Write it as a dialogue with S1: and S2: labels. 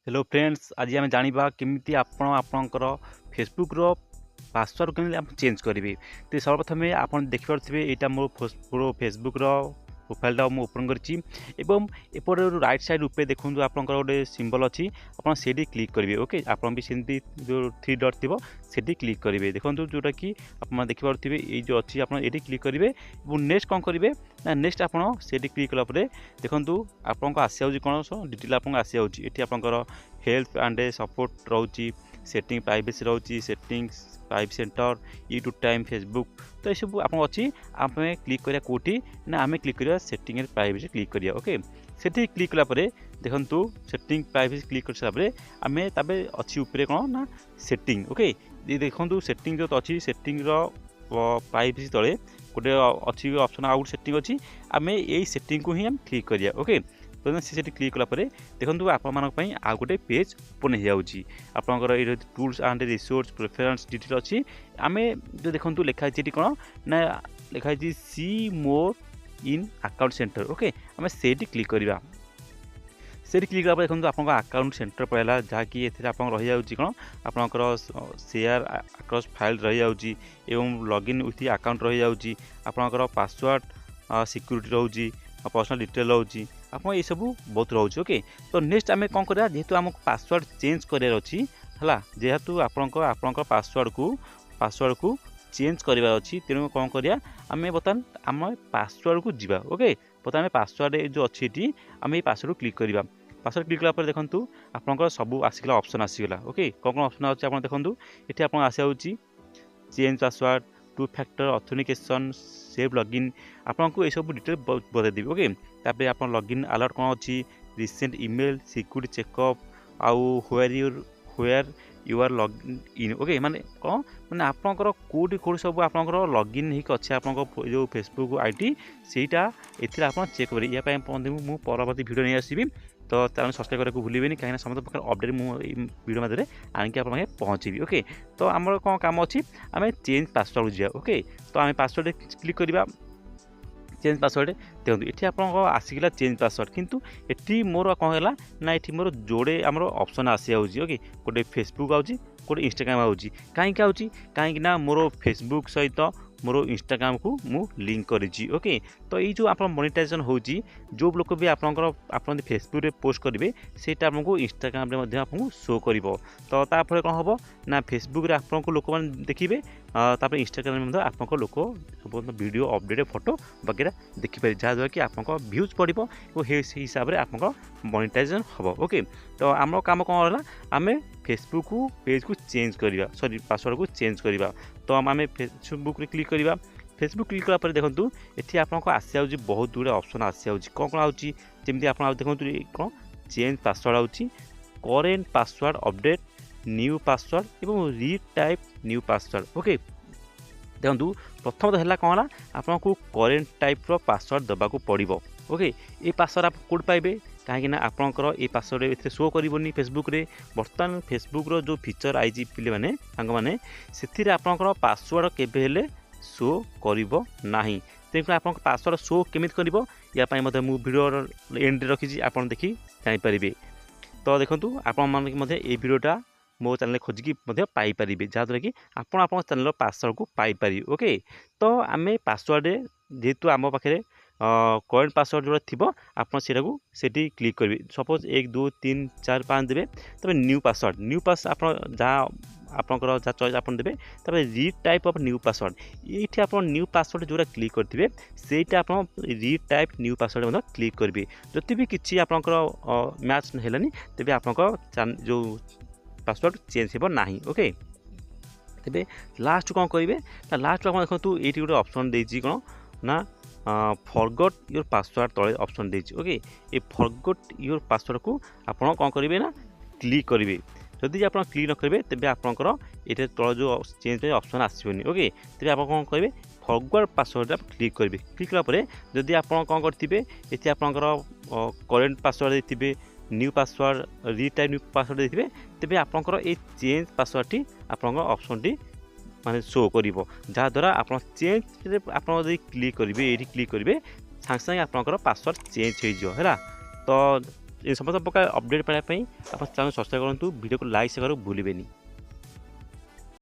S1: Hello friends, आज आम जाना केमी आपणकर फेसबुक रो पासवर्ड केमी आप चेंज करेंगे। तो सर्वप्रथम आप देखिपे यहाँ मोर फेसबुक रो प्रोफाइलटा मुझे ओपन कर राइट साइड उपे देखूँ आपंकर गोटे सिंबल अच्छी आपड़ी क्लिक करेंगे। ओके, आप जो थ्री डट थी से क्लिक करेंगे। देखो जोटा कि आप देखिपे ये जो अच्छी आप क्लिक करेंगे और नेक्स्ट कौन करेंगे ना नेक्स्ट आप क्लिक कलापर देखो आपको आसी कौन डिटेल आपको आसी ये आपंकर हेल्प एंड सपोर्ट रोचे सेटिंग प्राइवेसी रोचे settings privacy centre YouTube time Facebook. तो ये सब आप अच्छी आम क्लिक करिया कोठी ना आम क्लिक करिया सेटिंग एंड प्राइवेसी क्लिक करिया। ओके, सेठी क्लिक कलापर देखु सेटिंग प्राइवेसी क्लिक कर सारापर आम अच्छी ऊपर कौन ना सेटिंग। ओके, ये देखो सेटिंग जो अच्छी सेटिंग प्राइवेसी तले गोटे अच्छी ऑप्शन आउट सेटिंग अच्छी आम यही सेटिंग को ही क्लिक करिया। ओके, तो से क्लिक कलापर देखो आपण आउ गोटे पेज ओपन हो जापर ये tools and resource preference detail अच्छी आम जो देखो लिखाई कौन ना लिखाई सी मोर इन अकाउंट सेंटर। ओके, आम से क्लिक करवा से क्लिक कला देखो आप अकाउंट सेंटर पड़ा जहाँकि आप रही जाऊँगी कौन आपंकर शेयर अक्रॉस फाइल रही जाऊँगी एवं लॉगिन विथ अकाउंट रही जाऊँगी आपंकर पासवर्ड सिक्यूरीटी रोचे पर्सनल डिटेल रोचे आप ये सब बहुत रोचे। ओके, तो नेक्स्ट आम कौन करा जेहेतु आमको पासवर्ड चेंज करार अच्छी है जेहेतु आपंकर पासवर्ड को चेंज करार अच्छी तेणु कौन करिया आम बर्तमान आम पासवर्ड को जीवा। ओके, बर्तमान पासवर्ड जो अच्छी आम ये पासवर्ड क्लिक करवा। पासवर्ड क्लिक कलापर देखो आपंकर सब आसगला ऑप्शन आसीगला। ओके, कौन कौन ऑप्शन अच्छे आप देखो ये आप आसा change password two factor authentication save login आपको ये सब डिटेल बताइदेवी। ओके, तापर आप लॉगिन अलर्ट कौन अच्छी रिसेंट ईमेल सिक्यूरिटी चेकअप आउ where you are login in. Okay, माने कौन माने आपंकर कौटी कौटी सब आपंकर लॉगिन होकर अच्छे आप जो फेसबुक आईडी सेटा एथिरे आप चेक करेंगे। या मुझे परवर्ती वीडियो नहीं आसबि, तो चैनल सब्सक्राइब करने भूलें कहीं समस्त प्रकार अपडेट मुझे वीडियो मध्य आनिक आप पहुँची। ओके, तो आम कौन काम अच्छी आम चेंज पासवर्ड जा। ओके, तो आम पासवर्ड क्लिक करवा चेंज पासवर्ड देखो ये आप आसीगला चेंज पासवर्ड किंतु ये मोर कौन है ना ये मोर जोड़े आम ऑप्शन आसी जाऊँगी। ओके, गोटे फेसबुक आउँ गोटे इंस्टाग्राम आऊँगी कहीं आऊँगी कहीं मोर फेसबुक सहित मोर इंस्टाग्राम को मु लिंक करी। ओके, तो ये जो आप मोनेटाइजेशन होची जो लोग भी आप फेसबुक रे पोस्ट करेंगे सेटा आपको इंस्टाग्राम रे आपको शो कर। तो तापर कौन हम ना फेसबुक रे आपको लोक मैंने देखिए तापर इंस्टाग्राम में आपको लोक वीडियो अपडेट फोटो वगैरह देखिपारे जहाँद्वारा कि आपको व्यूज पड़ो और हिसाब से आपको मोनेटाइजेशन हम। ओके, तो आम कम कौन है आम फेसबुक को पेज को चेंज करवा सॉरी पासवर्ड को चेंज करवा। तो आम फेसबुक रे क्लिक करवा। फेसबुक क्लिक कलापर देखो ये आपको आसी जाऊँगी बहुत गुड़े ऑप्शन आसी जाऊँगी कौन कौन आऊँगी जमी आप देखो कौन चेंज पासवर्ड आऊँगी current password update new password और रीटाइप न्यू पासवर्ड। ओके, देखो प्रथम है कौन है आपको करेंट टाइप रो पासवर्ड देवाक पड़ो। ओके, ये पासवर्ड आप कोड पाइबे कहीं आपंकर ये पासवर्ड ए शो करनी फेसबुक रे बर्तमान फेसबुक रो जो फीचर आई पे मैंने से आपंकर पासवर्ड केबे शो करिबो नाही। तेणु आप पासवर्ड शो केमी कर या वीडियो एंड रखी आप देखी जापरेंगे। तो देखो आपण ये वीडियोटा मो चैनल खोजिकी पाइपर जहाँद्वारा कि आप चैनल पासवर्ड को पाइपर। ओके, तो आम पासवर्ड जेहेतु आम पाखे करेंट पासवर्ड जो थी आपको क्लिक करेंगे। सपोज 1 2 3 4 5 देवे तब न्यू पास आप जहाँ आपंकर जहाँ चॉइस आप देते रीटाइप ऑफ न्यू पासवर्ड ये आप न्यू पासवर्ड जो क्लिक करेंगे सेटा आप रीटाइप न्यू पासवर्ड क्लिक करेंगे। जदि भी किसी आपंकर मैच है तेज आप जो पासवर्ड चेंज हो ना। ओके, तेरे लास्ट कौन करेंगे ना लास्ट आप देखो ये गोटे ऑप्शन देती कौन ना फॉरगॉट योर पासवर्ड तले ऑप्शन देती। ओके, ये फॉरगॉट योर पासवर्ड को आप कौन करेंगे ना क्लिक करेंगे। जदि आप क्लिक न करेंगे तेज आपंकर ये तल जो चेंज ऑप्शन आसोनी। ओके, तेज आप कौन करेंगे फॉरगॉट पासवर्ड आप क्लिक करेंगे। क्लिक कलापर जदि आप कौन करेंगे ये आपंकर करेंट पासवर्ड देते new password retype new password देते तेज आपंकर ये चेंज पासवर्ड टी आपंकर ऑप्शन टी माने शो कर जहाँद्वारा आप चेंज आप क्लिक करेंगे ये क्लिक करेंगे सांगे सांगे आपंकर पासवर्ड चेंज हो। तो
S2: ସମସ୍ତ प्रकार अपडेट पाइबा आप चैनल सब्सक्राइब करूँ वीडियो को लाइक शेयर भूलें।